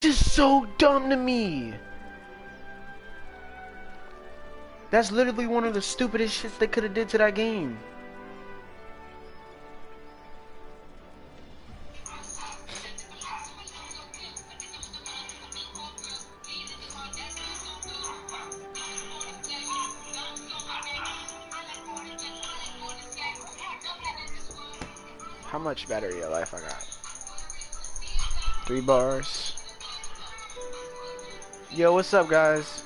Just so dumb to me. That's literally one of the stupidest shits they could have did to that game. How much battery life I got? 3 bars. Yo, what's up, guys?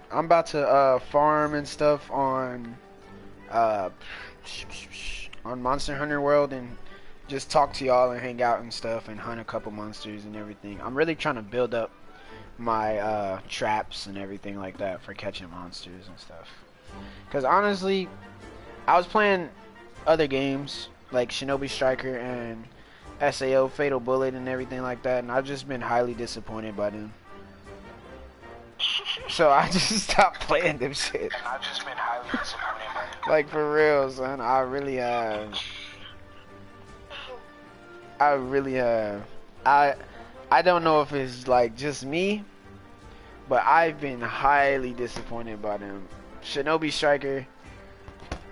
I'm about to farm and stuff uh on Monster Hunter World and just talk to y'all and hang out and stuff and hunt a couple monsters and everything. I'm really trying to build up my traps and everything like that for catching monsters and stuff. Cause honestly, I was playing other games like Shinobi Striker and SAO Fatal Bullet and everything like that, and I've just been highly disappointed by them. So I just stopped playing them shit. And I've just been highly disappointed by them. Like for real, son. I really I don't know if it's like just me, but I've been highly disappointed by them. Shinobi Striker.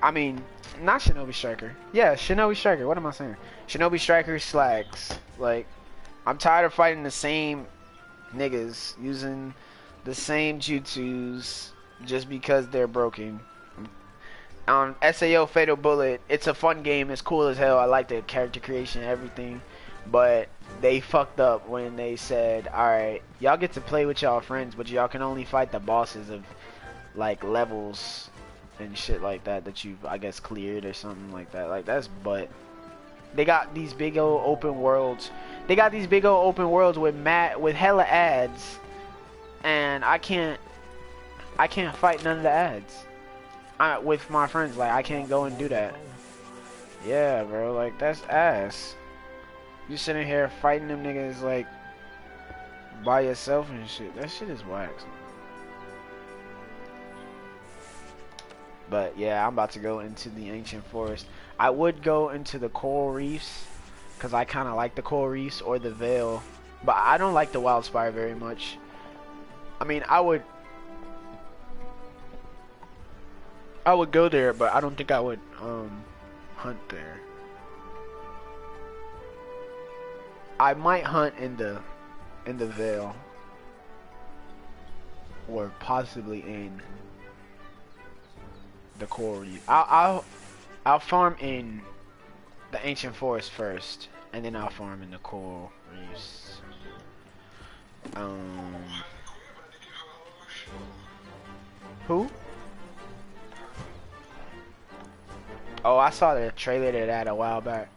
I mean, not Shinobi Striker. Yeah, Shinobi Striker. What am I saying? Shinobi Striker slacks. Like, I'm tired of fighting the same niggas using the same jutsus just because they're broken. On SAO Fatal Bullet, it's a fun game. It's cool as hell. I like the character creation and everything. But they fucked up when they said, alright, y'all get to play with y'all friends, but y'all can only fight the bosses of, like, levels and shit like that you've, I guess, cleared or something like that. Like, that's butt. They got these big old open worlds. They got these big old open worlds with hella ads, and I can't fight none of the ads. With my friends, like, I can't go and do that. Yeah, bro, like, that's ass. You sitting here fighting them niggas, like, by yourself and shit. That shit is wax. But yeah, I'm about to go into the ancient forest. I would go into the coral reefs because I kind of like the coral reefs or the Veil, but I don't like the wild spire very much. I mean, I would go there, but I don't think I would hunt there. I might hunt in the Veil or possibly in the coral reef. I'll farm in the ancient forest first, and then I'll farm in the coral reefs. Who? Oh, I saw the trailer to that a while back.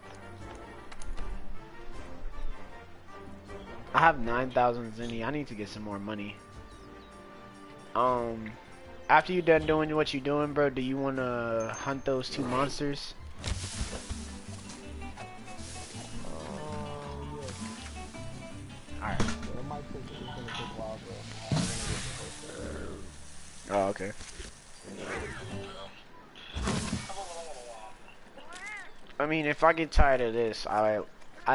I have 9,000 zenny. I need to get some more money. After you done doing what you doing, bro, do you wanna hunt those 2 monsters? Alright. Oh, okay. I mean, if I get tired of this, I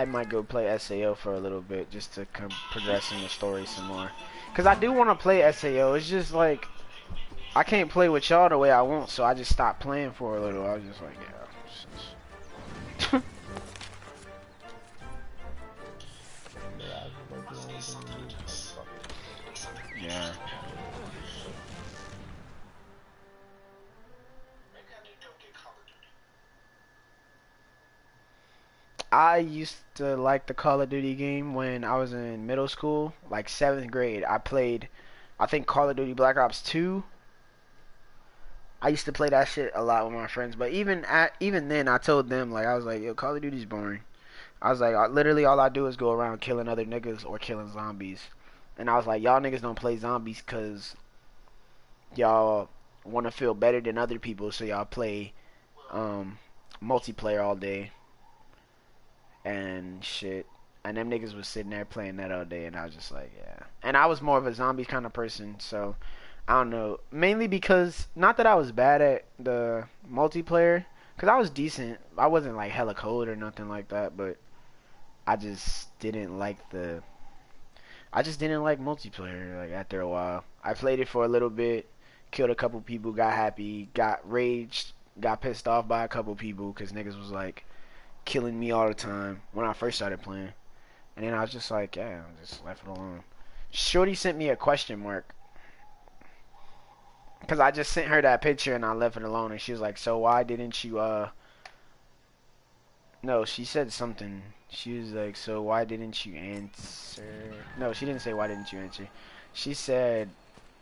might go play SAO for a little bit just to progress in the story some more. Cause I do want to play SAO. It's just like I can't play with y'all the way I want, so I just stopped playing for a little. I was just like, yeah. Yeah. I used to like the Call of Duty game when I was in middle school, like 7th grade. I played, I think, Call of Duty Black Ops 2. I used to play that shit a lot with my friends, but even then, I told them, like, I was like, yo, Call of Duty's boring. I was like, literally all I do is go around killing other niggas or killing zombies. And I was like, y'all niggas don't play zombies because y'all want to feel better than other people, so y'all play multiplayer all day and shit. And them niggas was sitting there playing that all day, and I was just like, yeah. And I was more of a zombie kind of person, so I don't know. Mainly because, not that I was bad at the multiplayer, because I was decent. I wasn't like hella cold or nothing like that, but I just didn't like I just didn't like multiplayer. Like after a while, I played it for a little bit, killed a couple people, got happy, got raged, got pissed off by a couple people because niggas was like killing me all the time when I first started playing. And then I was just like, yeah, I just left it alone. Shorty sent me a question mark because I just sent her that picture and I left it alone. And she was like, so why didn't you no, she said something. She was like, so why didn't you answer? No, she didn't say why didn't you answer. She said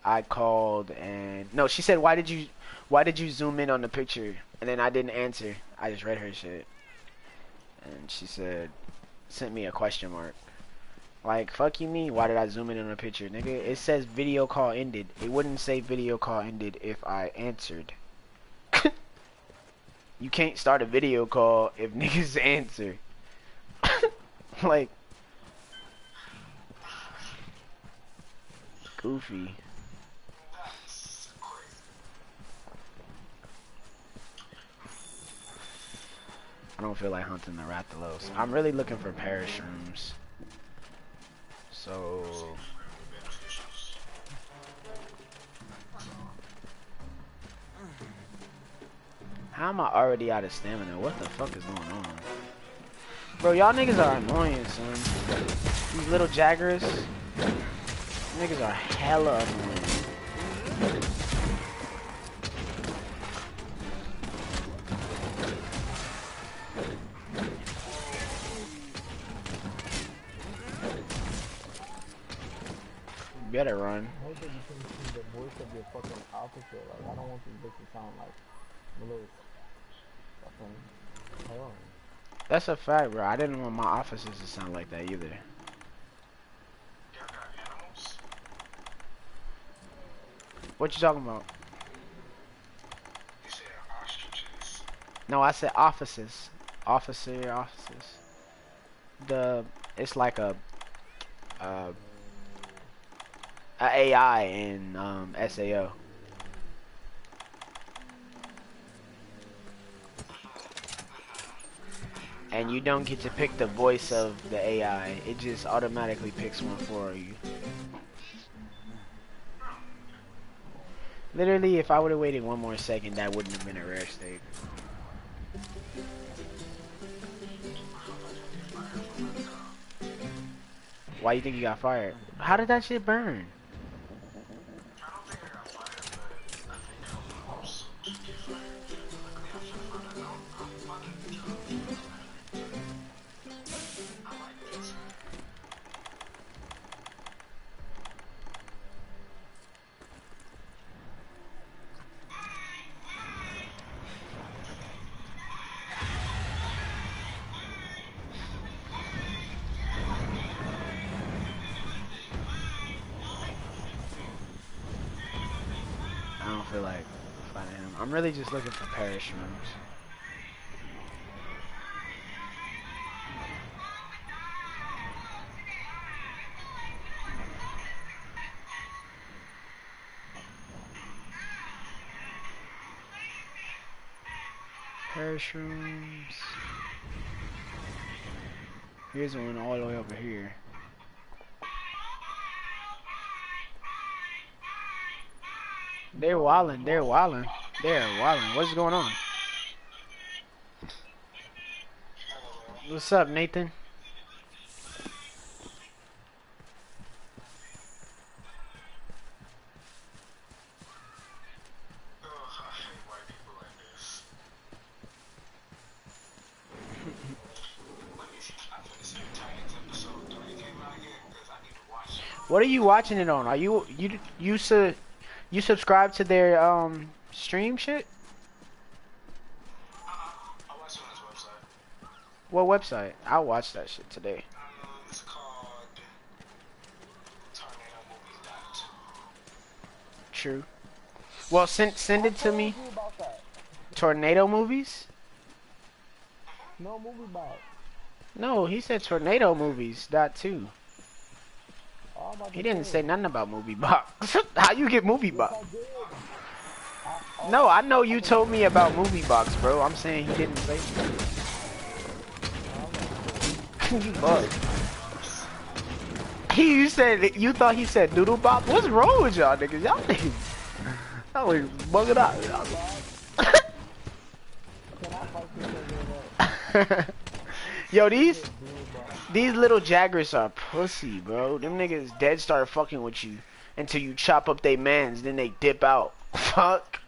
I called and no, she said why did you zoom in on the picture? And then I didn't answer. I just read her shit. And she said sent me a question mark. Like, fuck you me, why did I zoom in on the picture? Nigga, it says video call ended. It wouldn't say video call ended if I answered. You can't start a video call if niggas answer. Like, goofy. I don't feel like hunting the Rathalos. I'm really looking for parashrooms. So... How am I already out of stamina? What the fuck is going on? Bro, y'all niggas are annoying, son. These little jaggers. Niggas are hella annoying. You better run. I hope that you can see the voice of your fucking officer. Like, I don't want this bitch to sound like a little fucking heroin. That's a fact, bro. I didn't want my officers to sound like that either. What you talking about? You said ostriches. No, I said officers. Officers. It's like a AI in SAO. And you don't get to pick the voice of the AI. It just automatically picks one for you. Literally, if I would have waited one more second, that wouldn't have been a rare state. Why you think you got fired? How did that shit burn? I don't think I got fired, but I think I almost did get fired. Luckily, I feel like I'm fucking drunk. I like this. I don't feel like finding him. I'm really just looking for parashrooms. Parashrooms. Here's one all the way over here. They're wildin', they're wildin', they're wildin'. What's going on? What's up, Nathan? Oh, I hate white people like this. Let me see. I'm finna see if Titans episode 3 came out yet, because I need to watch it. What are you watching it on? Are you subscribe to their stream shit? I watched it on his website. What website? I'll watch that shit today. It's called Tornado Movies Dot. True. Well, send it to me. Movie about that? Tornado movies? No movie about. No, he said tornado movies. Dot two. Oh, I'm about He to didn't say say it. nothing about movie box. How you get movie box? I did. No, I know you told me about movie box, bro. I'm saying he didn't say. You bugged. You said you thought he said doodle bop. What's wrong with y'all niggas? Y'all niggas, y'all niggas bugging out. Yo, these little jaggers are pussy, bro. Them niggas dead start fucking with you until you chop up they mans, then they dip out. Fuck.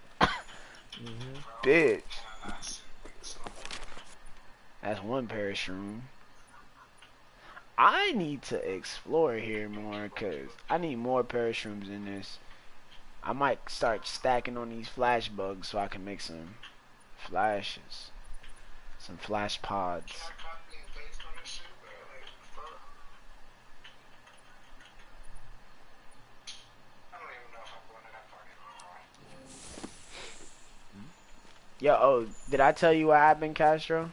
Bitch. That's one pair of shroom. I need to explore here more, cause I need more pair of shrooms in this. I might start stacking on these flash bugs so I can make some flashes. Some flash pods. Yo, oh, did I tell you what happened, Castro?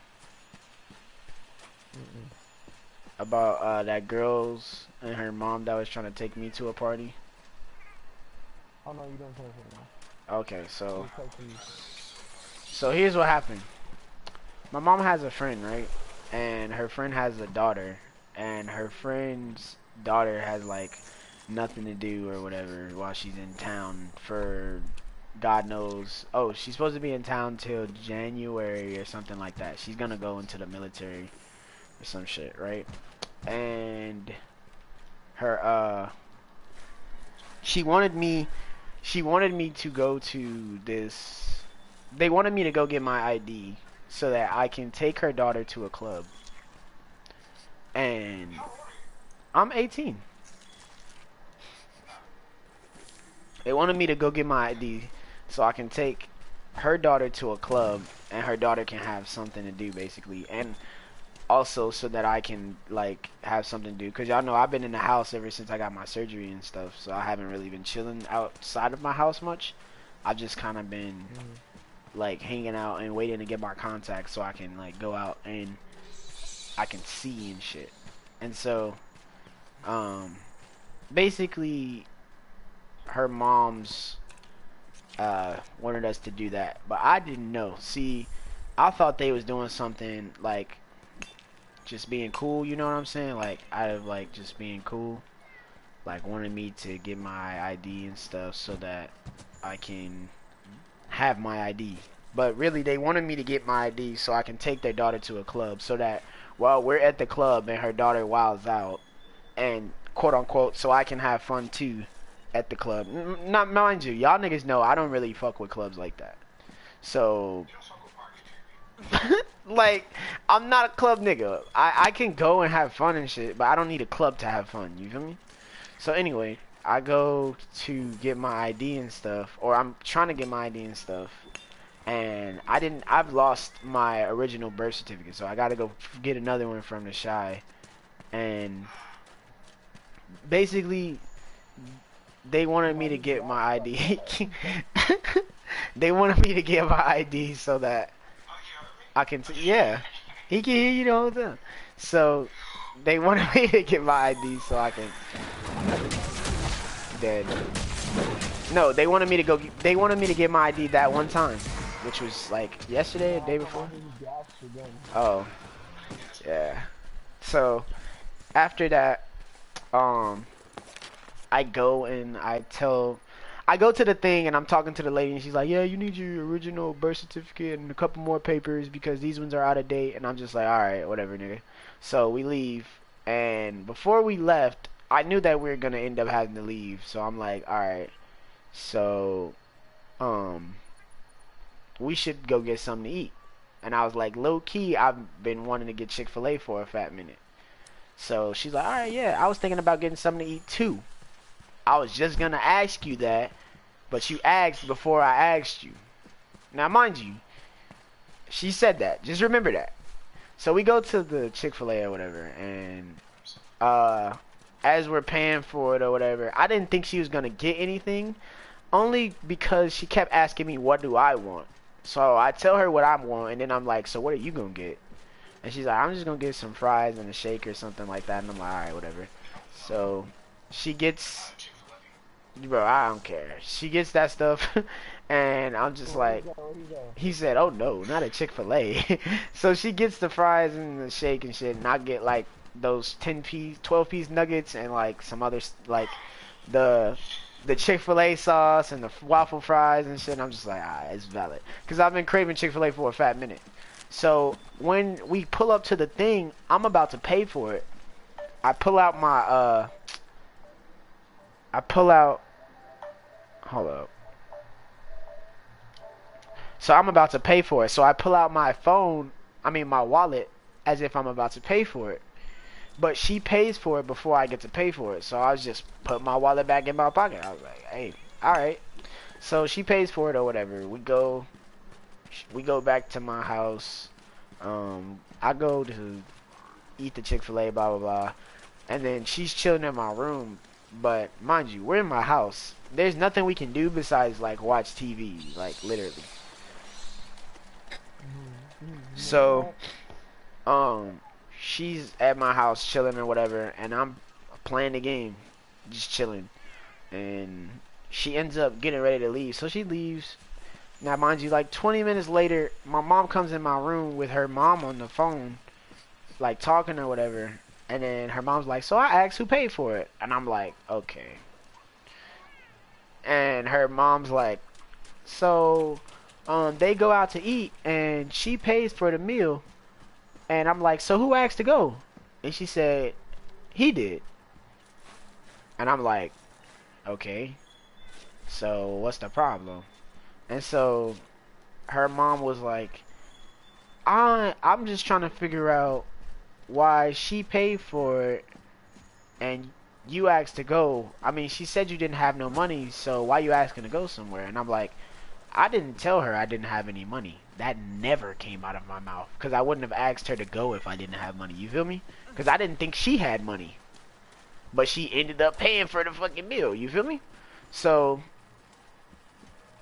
About that girls and her mom that was trying to take me to a party? Oh no, you didn't tell me. Okay, so here's what happened. My mom has a friend, right? And her friend has a daughter, and her friend's daughter has like nothing to do or whatever while she's in town for God knows. Oh, she's supposed to be in town till January or something like that. She's gonna go into the military or some shit, right? And her she wanted me to go to this. They wanted me to go get my ID so that I can take her daughter to a club. And I'm 18. They wanted me to go get my ID so I can take her daughter to a club and her daughter can have something to do, basically. And also so that I can like have something to do, because y'all know I've been in the house ever since I got my surgery and stuff, so I haven't really been chilling outside of my house much. I've just kind of been like hanging out and waiting to get my contacts so I can like go out and I can see and shit. And so basically her mom's wanted us to do that, but I didn't know. See, I thought they was doing something like just being cool, you know what I'm saying? Like out of like just being cool, like wanted me to get my ID and stuff so that I can have my ID. But really they wanted me to get my ID so I can take their daughter to a club, so that while we're at the club and her daughter wilds out, and quote unquote, so I can have fun too at the club. Not mind you, y'all niggas know I don't really fuck with clubs like that. So like, I'm not a club nigga. I can go and have fun and shit, but I don't need a club to have fun, you feel me? So anyway, I go to get my ID and stuff, or I'm trying to get my ID and stuff, and I've lost my original birth certificate, so I gotta go get another one from the Shy. And basically they wanted me to get my ID. They wanted me to get my ID so that I can, yeah, he can hear you the whole time. So they wanted me to get my ID so I can. Dead. No, they wanted me to go. They wanted me to get my ID that one time, which was like yesterday, or the day before. Oh, yeah. So after that, I go and I go to the thing and I'm talking to the lady and she's like, yeah, you need your original birth certificate and a couple more papers because these ones are out of date. And I'm just like, alright, whatever, nigga. So we leave, and before we left, I knew that we were gonna end up having to leave. So I'm like, alright, so we should go get something to eat. And I was like, low key, I've been wanting to get Chick-fil-A for a fat minute. So she's like, alright, yeah, I was thinking about getting something to eat too. I was just gonna ask you that, but you asked before I asked you. Now, mind you, she said that. Just remember that. So we go to the Chick-fil-A or whatever, and as we're paying for it or whatever, I didn't think she was gonna get anything, only because she kept asking me what do I want. So I tell her what I want, and then I'm like, so what are you gonna get? And she's like, I'm just gonna get some fries and a shake or something like that. And I'm like, alright, whatever. So she gets, bro, I don't care. She gets that stuff, and I'm just like, he said, oh no, not a Chick-fil-A. So she gets the fries and the shake and shit, and I get like those 10-piece, 12-piece nuggets and like some other like the Chick-fil-A sauce and the waffle fries and shit. And I'm just like, it's valid because I've been craving Chick-fil-A for a fat minute. So when we pull up to the thing, I'm about to pay for it. I pull out my hold up. So I'm about to pay for it. So I pull out my my wallet as if I'm about to pay for it. But she pays for it before I get to pay for it. So I was just put my wallet back in my pocket. I was like, hey, alright. So she pays for it or whatever. We go back to my house. I go to eat the Chick-fil-A, blah, blah, blah. And then she's chilling in my room. But mind you, we're in my house. There's nothing we can do besides like watch TV, like literally. So, she's at my house chilling or whatever, and I'm playing the game, just chilling. And she ends up getting ready to leave, so she leaves. Now, mind you, like 20 minutes later, my mom comes in my room with her mom on the phone, like talking or whatever. And then her mom's like, so I asked who paid for it. And I'm like, okay. And her mom's like, so they go out to eat and she pays for the meal. And I'm like, so who asked to go? And she said, he did. And I'm like, okay, so what's the problem? And so her mom was like, I'm just trying to figure out why she paid for it and you asked to go. I mean, she said you didn't have no money, so why you asking to go somewhere? And I'm like, I didn't tell her I didn't have any money. That never came out of my mouth, because I wouldn't have asked her to go if I didn't have money. You feel me? Because I didn't think she had money, but she ended up paying for the fucking meal. You feel me? So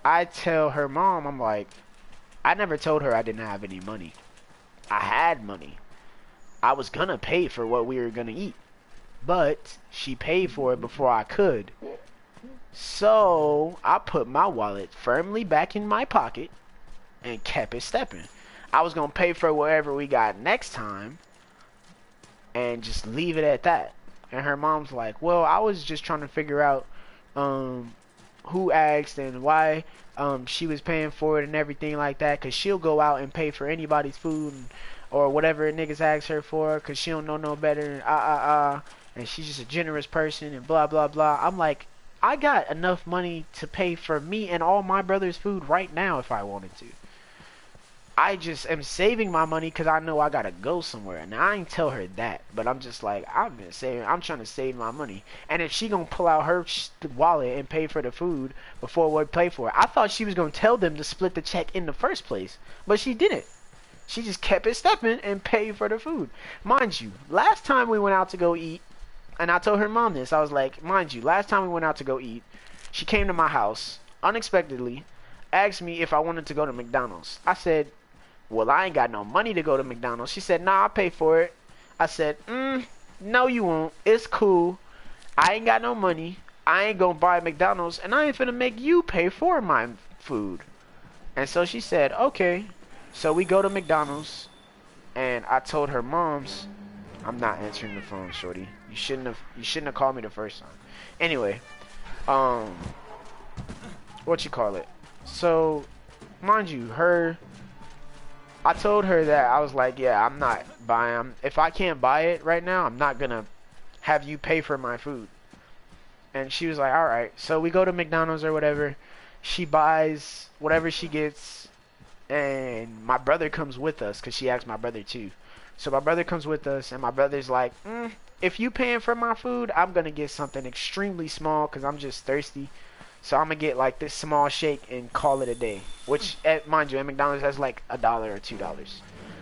I tell her mom, I'm like, I never told her I didn't have any money. I had money. I was gonna pay for what we were gonna eat, but she paid for it before I could. So I put my wallet firmly back in my pocket and kept it stepping. I was gonna pay for whatever we got next time and just leave it at that. And her mom's like, well, I was just trying to figure out who asked and why she was paying for it and everything like that, because she'll go out and pay for anybody's food or whatever niggas ask her for, because she don't know no better, and she's just a generous person and blah blah blah. I'm like, I got enough money to pay for me and all my brother's food right now if I wanted to. I just am saving my money because I know I gotta go somewhere. Now I ain't tell her that, but I'm just like, I'm trying to save my money. And if she gonna pull out her wallet and pay for the food before we pay for it, I thought she was gonna tell them to split the check in the first place, but she didn't. She just kept it stepping and paid for the food. Mind you, last time we went out to go eat, and I told her mom this, I was like, mind you, last time we went out to go eat, she came to my house unexpectedly, asked me if I wanted to go to McDonald's. I said, well, I ain't got no money to go to McDonald's. She said, nah, I'll pay for it. I said, no you won't. It's cool. I ain't got no money. I ain't gonna buy McDonald's, and I ain't finna make you pay for my food. And so she said, okay. So we go to McDonald's, and I told her mom's, I'm not answering the phone, shorty. You shouldn't have called me the first time. Anyway, what you call it? So, mind you, I told her that I was like, yeah, I'm not buying. If I can't buy it right now, I'm not gonna have you pay for my food. And she was like, all right. So we go to McDonald's or whatever. She buys whatever she gets, and my brother comes with us because she asked my brother too. So my brother comes with us, and my brother's like, if you paying for my food, I'm gonna get something extremely small because I'm just thirsty. So I'm gonna get like this small shake and call it a day. Which, mind you, at McDonald's that's like $1 or $2.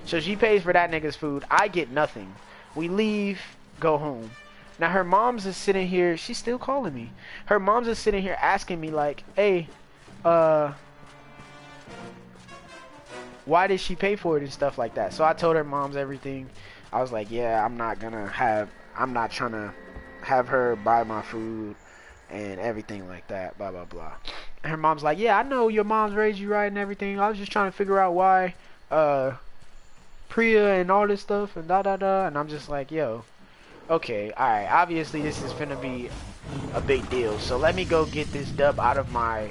So she pays for that nigga's food. I get nothing. We leave, go home. Now her mom's is sitting here. She's still calling me. Her mom's is sitting here asking me like, hey, why did she pay for it and stuff like that. So I told her mom's everything. I was like, yeah, I'm not trying to have her buy my food and everything like that, blah blah blah. And her mom's like, yeah, I know your mom's raised you right and everything. I was just trying to figure out why Priya and all this stuff and da da da. And I'm just like, yo, Okay, alright. Obviously, this is gonna be a big deal. So let me go get this dub out of my,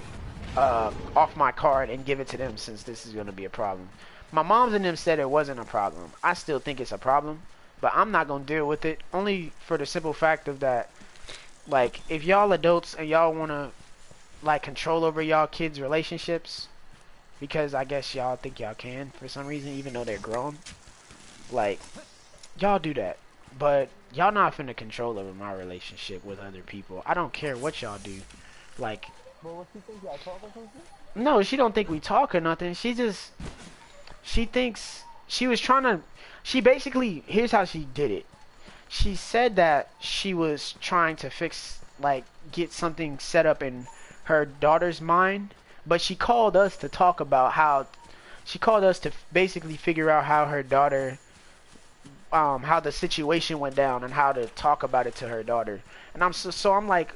off my card and give it to them since this is gonna be a problem. My moms and them said it wasn't a problem. I still think it's a problem, but I'm not gonna deal with it. Only for the simple fact of that, like, if y'all adults and y'all wanna, like, control over y'all kids' relationships, because I guess y'all think y'all can for some reason, even though they're grown, like, y'all do that. But y'all not finna control over my relationship with other people. I don't care what y'all do. Like, But what she think y'all talk or something? no, she don't think we talk or nothing. She thinks, she was trying to, she basically, here's how she did it. She said that she was trying to fix, like, get something set up in her daughter's mind. But she called us to talk about how, she called us to basically figure out how her daughter, how the situation went down and how to talk about it to her daughter. And so I'm like,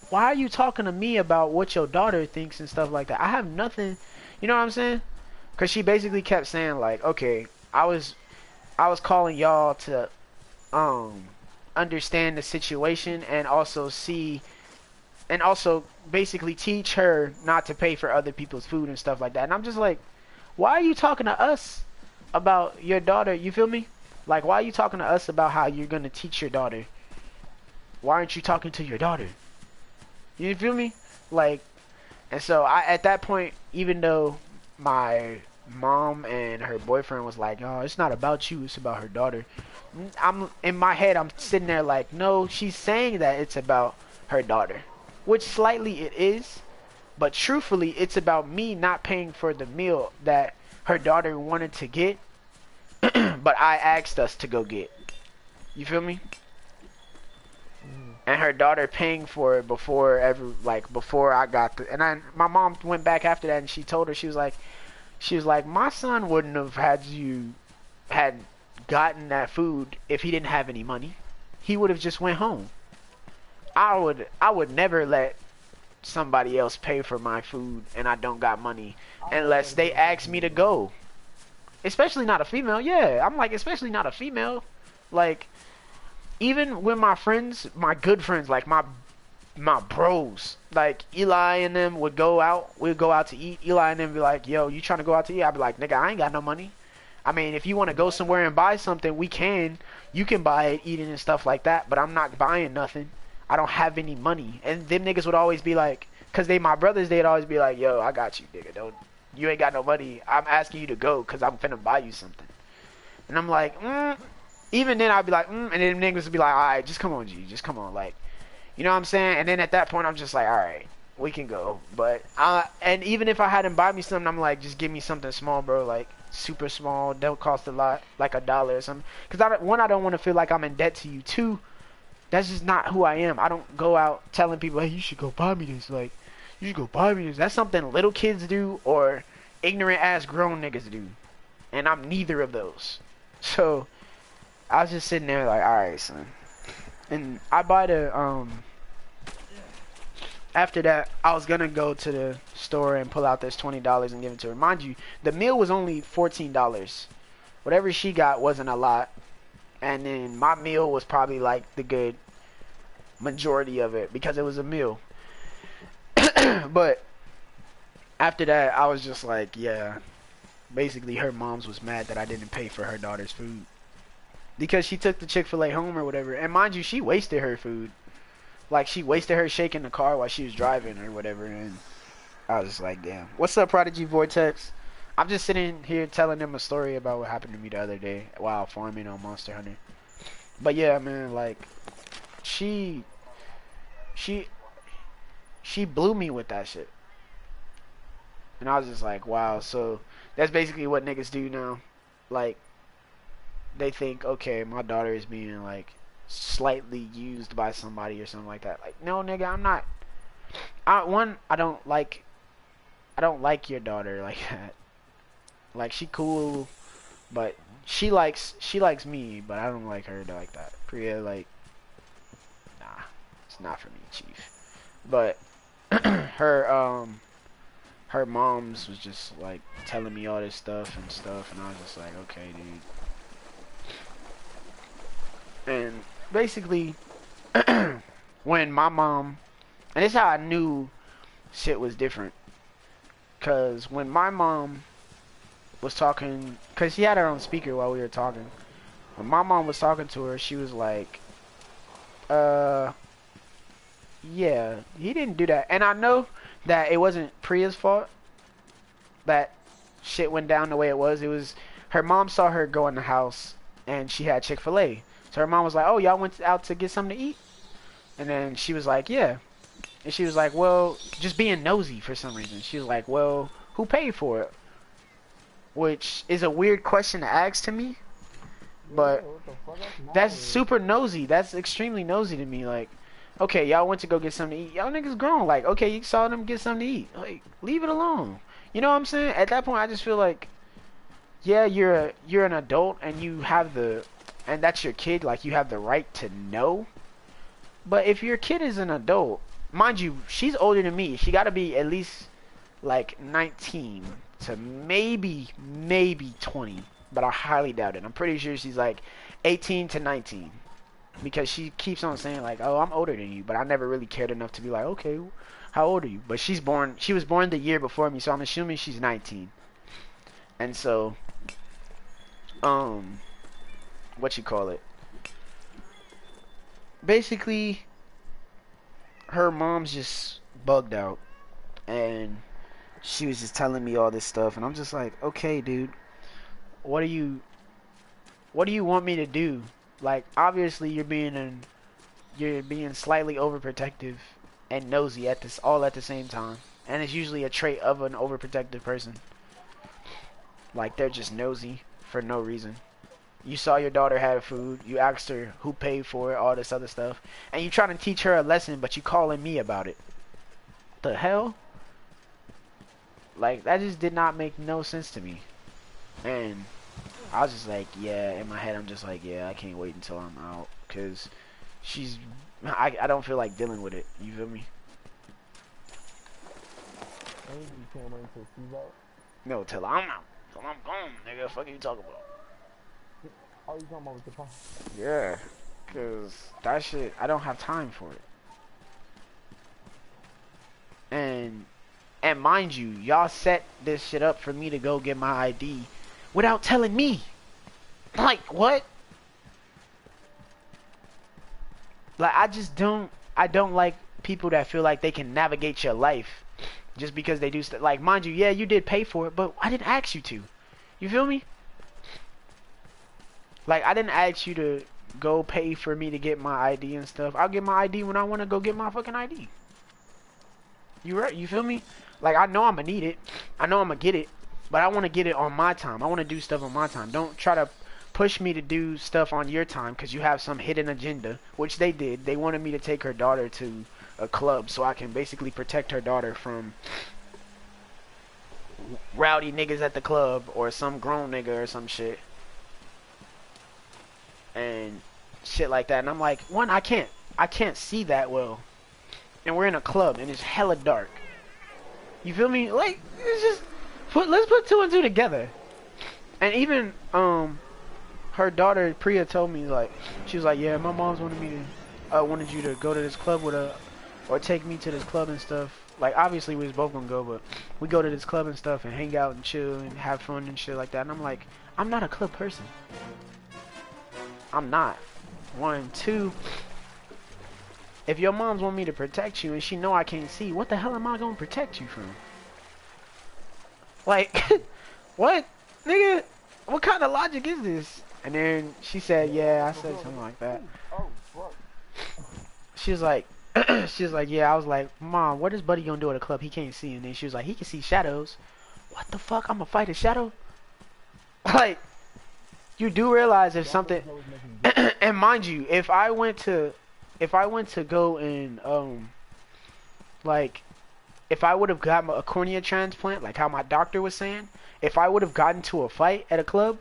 why are you talking to me about what your daughter thinks and stuff like that? I have nothing, you know what I'm saying? Cause she basically kept saying like, okay, I was calling y'all to understand the situation and also see, and also basically teach her not to pay for other people's food and stuff like that. And I'm just like, why are you talking to us about your daughter? You feel me? Like, why are you talking to us about how you're gonna teach your daughter? Why aren't you talking to your daughter? You feel me? Like, and so at that point, even though my mom and her boyfriend was like, "Oh, it's not about you, it's about her daughter." I'm in my head, I'm sitting there like, "No, she's saying that it's about her daughter," which slightly it is, but truthfully, it's about me not paying for the meal that her daughter wanted to get, but I asked us to go get. You feel me? And her daughter paying for it before I got the, and my mom went back after that and she told her, she was like, my son wouldn't have had gotten that food if he didn't have any money. He would have just went home. I would never let somebody else pay for my food and I don't got money unless they ask me to go. Especially not a female. Yeah, I'm like, especially not a female. Like, even when my friends, my good friends, like my bros, like Eli and them would go out, we'd go out to eat. Eli and them be like, yo, you trying to go out to eat? I'd be like, nigga, I ain't got no money. I mean, if you want to go somewhere and buy something, we can. You can buy it, eat it and stuff like that, but I'm not buying nothing. I don't have any money. And them niggas would always be like, cause they my brothers, they'd always be like, yo, I got you, nigga. You ain't got no money. I'm asking you to go cause I'm finna buy you something. And I'm like, even then I'd be like, and then niggas would be like, alright, just come on, G, just come on, like, you know what I'm saying? And then at that point I'm just like, alright, we can go. But and even if I had him buy me something, I'm like, just give me something small, bro, like super small, don't cost a lot, like $1 or something. Cause I don't want to feel like I'm in debt to you. Two, that's just not who I am. I don't go out telling people, hey, you should go buy me this, like, you should go buy me this. That's something little kids do or ignorant ass grown niggas do. And I'm neither of those. So I was just sitting there like, alright, son. And I buy the, after that, I was gonna go to the store and pull out this $20 and give it to her. Mind you, the meal was only $14. Whatever she got wasn't a lot. And then my meal was probably like the good majority of it because it was a meal. But after that, I was just like, yeah. Basically, her mom's was mad that I didn't pay for her daughter's food. Because she took the Chick-fil-A home or whatever. And mind you, she wasted her food. Like, she wasted her shake in the car while she was driving or whatever. And I was just like, damn. What's up, Prodigy Vortex? I'm just sitting here telling them a story about what happened to me the other day while farming on Monster Hunter. But yeah, man, like, she blew me with that shit. And I was just like, wow. So that's basically what niggas do now. Like, they think, okay, my daughter is being like slightly used by somebody or something like that. Like, no, nigga, I'm not. I don't like your daughter like that. Like, she cool, but she likes me, but I don't like her like that. Priya, like, nah, it's not for me, chief. But her mom's was just like telling me all this stuff, and I was just like, okay, dude. And basically, when my mom, and this is how I knew shit was different. Cause when my mom was talking, cause she had her on speaker while we were talking. When my mom was talking to her, she was like, yeah, he didn't do that. And I know that it wasn't Priya's fault that shit went down the way it was. It was her mom saw her go in the house and she had Chick-fil-A. So her mom was like, oh, y'all went out to get something to eat? And then she was like, yeah. And she was like, well, just being nosy for some reason. She was like, well, who paid for it? Which is a weird question to ask to me. But that's super nosy. That's extremely nosy to me. Like, okay, y'all went to go get something to eat. Y'all niggas grown. Like, okay, you saw them get something to eat. Like, leave it alone. You know what I'm saying? At that point, I just feel like, yeah, you're an adult and you have the, and that's your kid. Like, you have the right to know. But if your kid is an adult, mind you, she's older than me. She got to be at least like 19 to maybe 20. But I highly doubt it. I'm pretty sure she's like 18 to 19. Because she keeps on saying like, oh, I'm older than you. But I never really cared enough to be like, okay, how old are you? But she was born the year before me. So I'm assuming she's 19. And so, what you call it? Basically, her mom's just bugged out. And she was just telling me all this stuff. And I'm just like, okay, dude. What do you want me to do? Like, obviously you're being slightly overprotective and nosy all at the same time. And it's usually a trait of an overprotective person. Like, they're just nosy for no reason. You saw your daughter have food, you asked her who paid for it, all this other stuff, and you trying to teach her a lesson, but you calling me about it. The hell? Like, that just did not make no sense to me. And I was just like, yeah, in my head I'm just like, yeah, I can't wait until I'm out, because I don't feel like dealing with it, you feel me? You can't wait until she's out? No, till I'm out, till I'm gone, nigga, fuck you talking about? Oh, you talking about with the pop? Yeah, because that shit, I don't have time for it. And mind you, y'all set this shit up for me to go get my ID without telling me. Like, what? Like, I don't like people that feel like they can navigate your life just because they do stuff. Like, mind you, yeah, you did pay for it, but I didn't ask you to. You feel me? Like, I didn't ask you to go pay for me to get my ID and stuff. I'll get my ID when I want to go get my fucking ID. You right? You feel me? Like, I know I'm gonna need it. I know I'm gonna get it. But I want to get it on my time. I want to do stuff on my time. Don't try to push me to do stuff on your time because you have some hidden agenda, which they did. They wanted me to take her daughter to a club so I can basically protect her daughter from rowdy niggas at the club or some grown nigga or some shit. And shit like that. And I'm like, one, I can't see that well. And we're in a club and it's hella dark. You feel me? Like, it's just let's put two and two together. And even her daughter Priya told me, like, she was like, yeah, my mom's wanted you to go to this club with her or take me to this club and stuff. Like, obviously we was both gonna go, but we go to this club and stuff and hang out and chill and have fun and shit like that. And I'm like, I'm not a club person. I'm not. One, two, if your moms want me to protect you and she know I can't see, what the hell am I gonna protect you from? Like, what? Nigga, what kind of logic is this? And then she said, yeah, I said something like that. She was like, yeah, I was like, Mom, what is Buddy gonna do at a club? He can't see. And then she was like, he can see shadows. What the fuck? I'm gonna fight a shadow? Like, you do realize if something, and mind you, if I went to go and, like, if I would have gotten a cornea transplant, like how my doctor was saying, if I would have gotten to a fight at a club,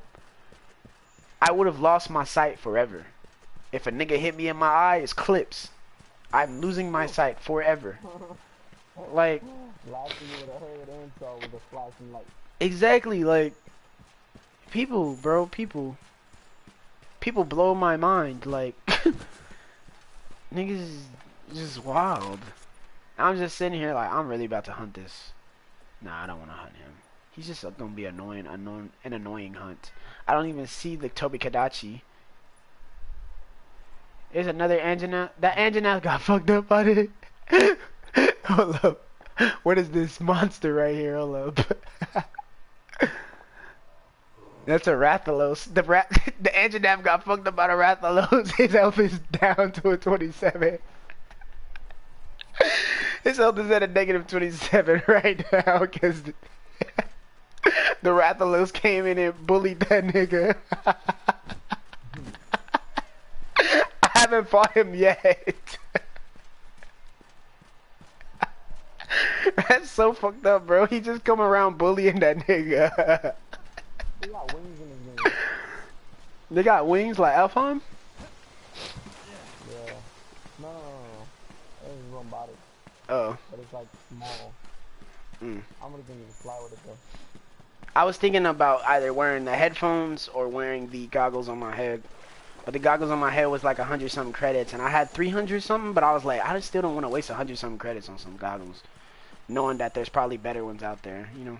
I would have lost my sight forever. If a nigga hit me in my eye, it's clips. I'm losing my sight forever. Like, exactly, like, people, bro, people blow my mind, like, Niggas is just wild. I'm just sitting here like, I'm really about to hunt this. Nah, I don't want to hunt him. He's just gonna be an annoying hunt. I don't even see the Tobi Kadachi. There's another Anjanath. That Anjanath got fucked up on it. Hold up. What is this monster right here? Hold up. That's a Rathalos. The Anjanath got fucked up by the Rathalos. His health is down to a 27. His health is at a negative 27 right now because the Rathalos came in and bullied that nigga. I haven't fought him yet. That's so fucked up, bro. He just come around bullying that nigga. They got wings in this game. They got wings like Elfheim? Yeah. No. It's robotic. Oh. But it's like small. Mm. I'm gonna think you can fly with it though. I was thinking about either wearing the headphones or wearing the goggles on my head. But the goggles on my head was like 100 something credits, and I had 300 something, but I was like, I just still don't want to waste 100 something credits on some goggles, knowing that there's probably better ones out there, you know.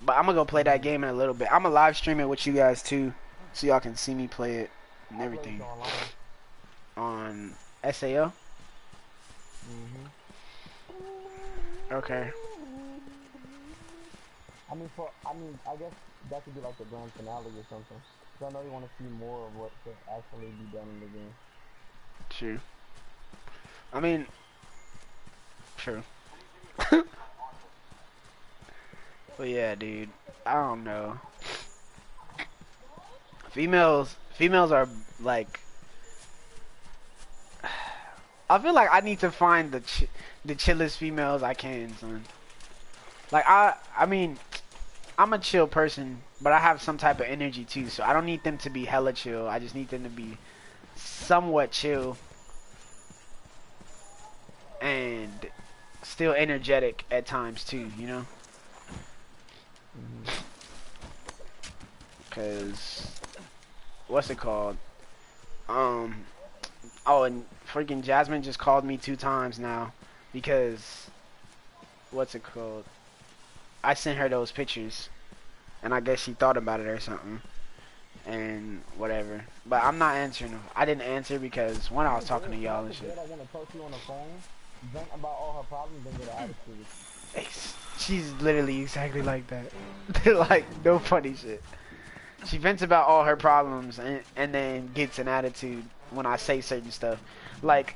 But I'm gonna go play that game in a little bit. I'm gonna live stream it with you guys too, so y'all can see me play it and everything. On SAO? Okay. I guess that could be like the grand finale or something. So I know you want to see more of what could actually be done in the game. True. I mean, true. But yeah, dude, I don't know. Females are like, I feel like I need to find the chillest females I can, son. Like I mean, I'm a chill person, but I have some type of energy too, so I don't need them to be hella chill. I just need them to be somewhat chill and still energetic at times too, you know? Cause what's it called? Oh, and freaking Jasmine just called me 2 times now because what's it called? I sent her those pictures, and I guess she thought about it or something, and whatever. But I'm not answering them. I didn't answer because one, I was talking to y'all and shit. I want to talk to you on the phone, vent about all her problems, and get an attitude. She's literally exactly like that. Like, no funny shit. She vents about all her problems and then gets an attitude when I say certain stuff. Like,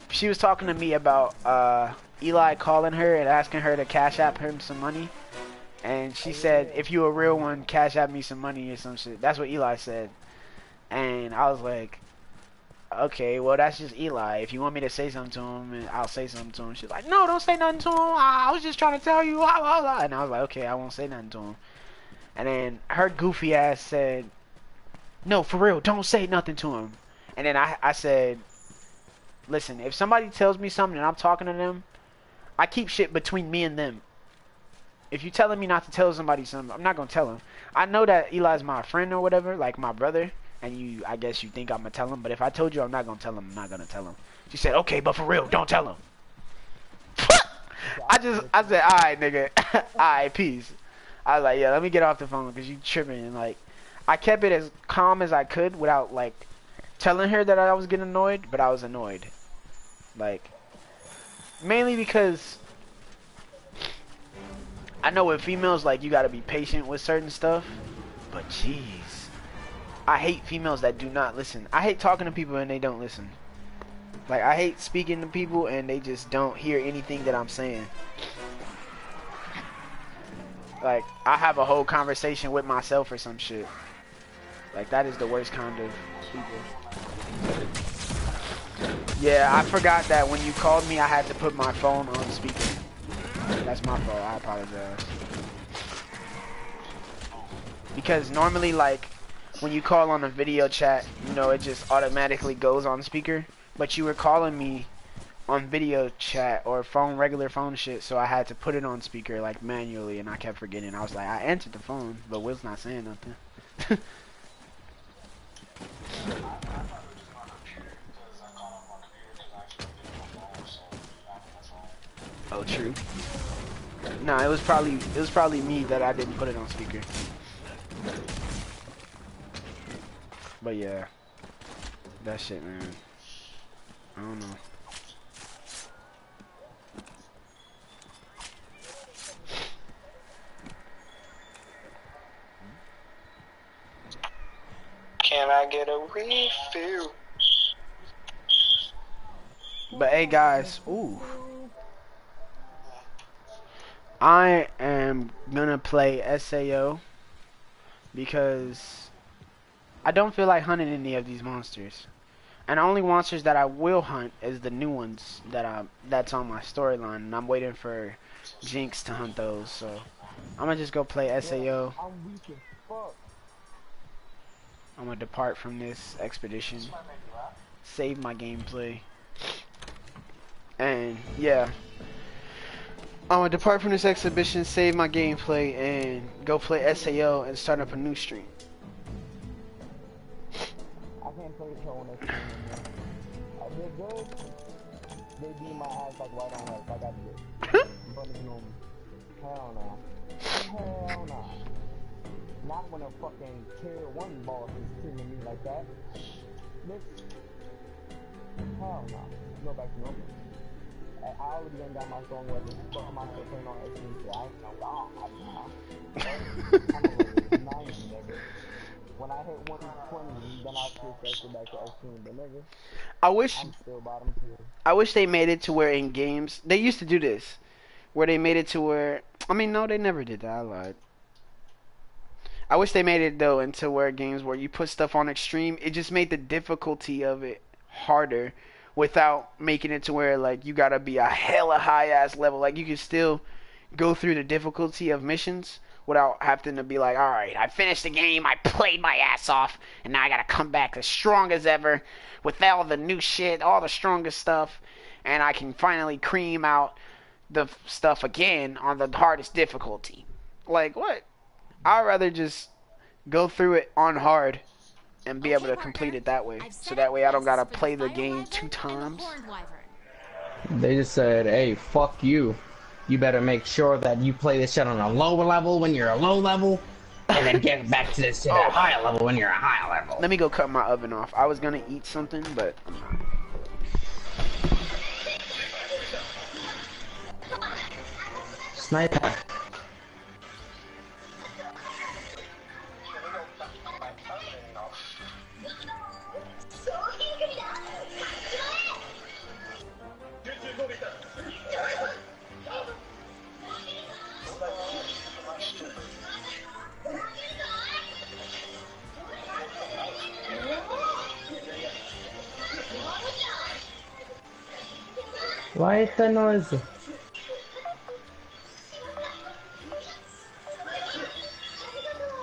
she was talking to me about Eli calling her and asking her to cash app him some money. And she said, if you a real one, cash app me some money or some shit. That's what Eli said. And I was like, okay, well, that's just Eli. If you want me to say something to him, I'll say something to him. She's like, no, don't say nothing to him. I was just trying to tell you. And I was like, okay, I won't say nothing to him. And then her goofy ass said, no, for real, don't say nothing to him. And then I said, listen, if somebody tells me something and I'm talking to them, I keep shit between me and them. If you're telling me not to tell somebody something, I'm not going to tell him. I know that Eli's my friend or whatever, like my brother, and I guess you think I'm going to tell him, but if I told you I'm not going to tell him, I'm not going to tell him. She said, okay, but for real, don't tell him. I said, alright, nigga. Alright, peace. I was like, yeah, let me get off the phone because you tripping. And like, I kept it as calm as I could without like telling her that I was getting annoyed, but I was annoyed. Like, mainly because I know with females, like, you gotta be patient with certain stuff, but jeez, I hate females that do not listen. I hate talking to people and they don't listen. Like, I hate speaking to people and they just don't hear anything that I'm saying. Like, I have a whole conversation with myself or some shit. Like, that is the worst kind of people. Yeah, I forgot that when you called me, I had to put my phone on speaker. That's my fault. I apologize. Because normally, like, when you call on a video chat, you know, it just automatically goes on speaker. But you were calling me on video chat or regular phone shit, so I had to put it on speaker, like, manually, and I kept forgetting. I was like, I answered the phone, but Will's not saying nothing. Oh, true. Nah, it was probably me that I didn't put it on speaker. But yeah, that shit, man. I don't know. Can I get a refill? But hey, guys, ooh, I am gonna play SAO because I don't feel like hunting any of these monsters. And the only monsters that I will hunt is the new ones that's on my storyline, and I'm waiting for Jinx to hunt those. So I'm gonna just go play SAO. I'm weak as fuck. I'm gonna depart from this expedition, save my gameplay, and yeah, I'm gonna depart from this exhibition, save my gameplay, and go play SAO and start up a new stream. I can't play the show on that screen anymore. I did good. They beat my ass like white on rice. I got good. But it's normal. Hell no. Hell no. Not when a fucking tier 1 boss is treating me like that. Bitch. Hell no. Go back to normal. I already done got my strong weapon. Fuck am I still playing on XP? So I ain't no wrong. I'm a level 90, nigga. When I hit 120, then I'll switch that back to Extreme. But nigga, I'm still bottom tier. I wish they made it to where in games they used to do this, where they made it to where no, they never did that. I lied. I wish they made it though into where games where you put stuff on extreme, it just made the difficulty of it harder without making it to where like you gotta be a hella high ass level. Like you can still go through the difficulty of missions without having to be like, all right, I finished the game, I played my ass off, and now I gotta come back as strong as ever with all the new shit, all the strongest stuff, and I can finally cream out the stuff again on the hardest difficulty. Like, what? I'd rather just go through it on hard and be able to complete it that way. So that way I don't gotta play the game 2 times. They just said, hey, fuck you. You better make sure that you play this shit on a lower level when you're a low level, and then get back to this shit at a higher level when you're a higher level. Let me go cut my oven off. I was gonna eat something, but I'm not. Sniper. Why is the noise?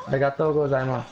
Arigatou gozaimasu.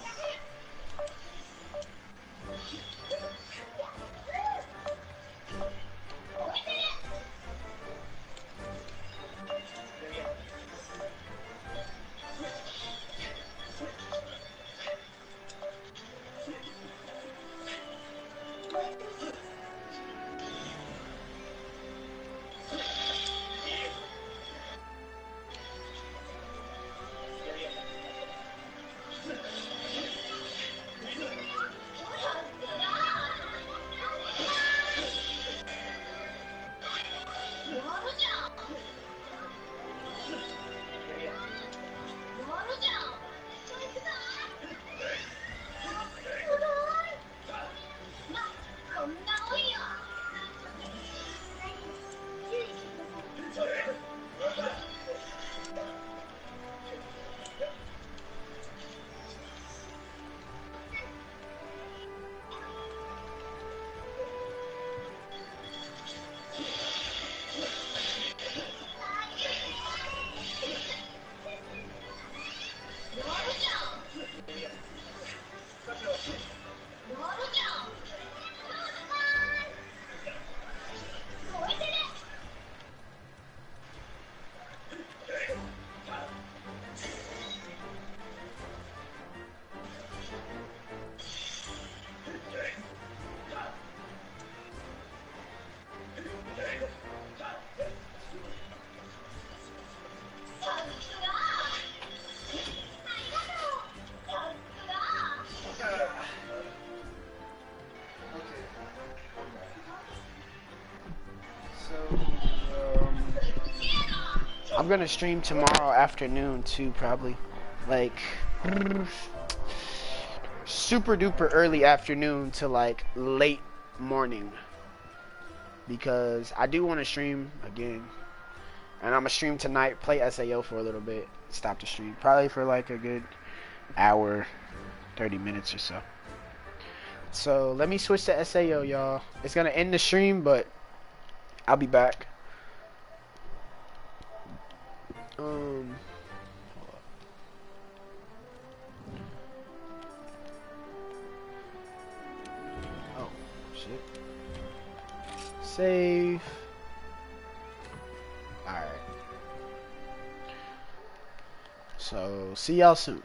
I'm gonna stream tomorrow afternoon too, probably. Like super duper early afternoon to like late morning. Because I do want to stream again. And I'm gonna stream tonight, play SAO for a little bit, stop the stream. Probably for like a good hour, 30 minutes or so. So let me switch to SAO, y'all. It's gonna end the stream, but I'll be back. Oh shit. Save. Alright. So see y'all soon.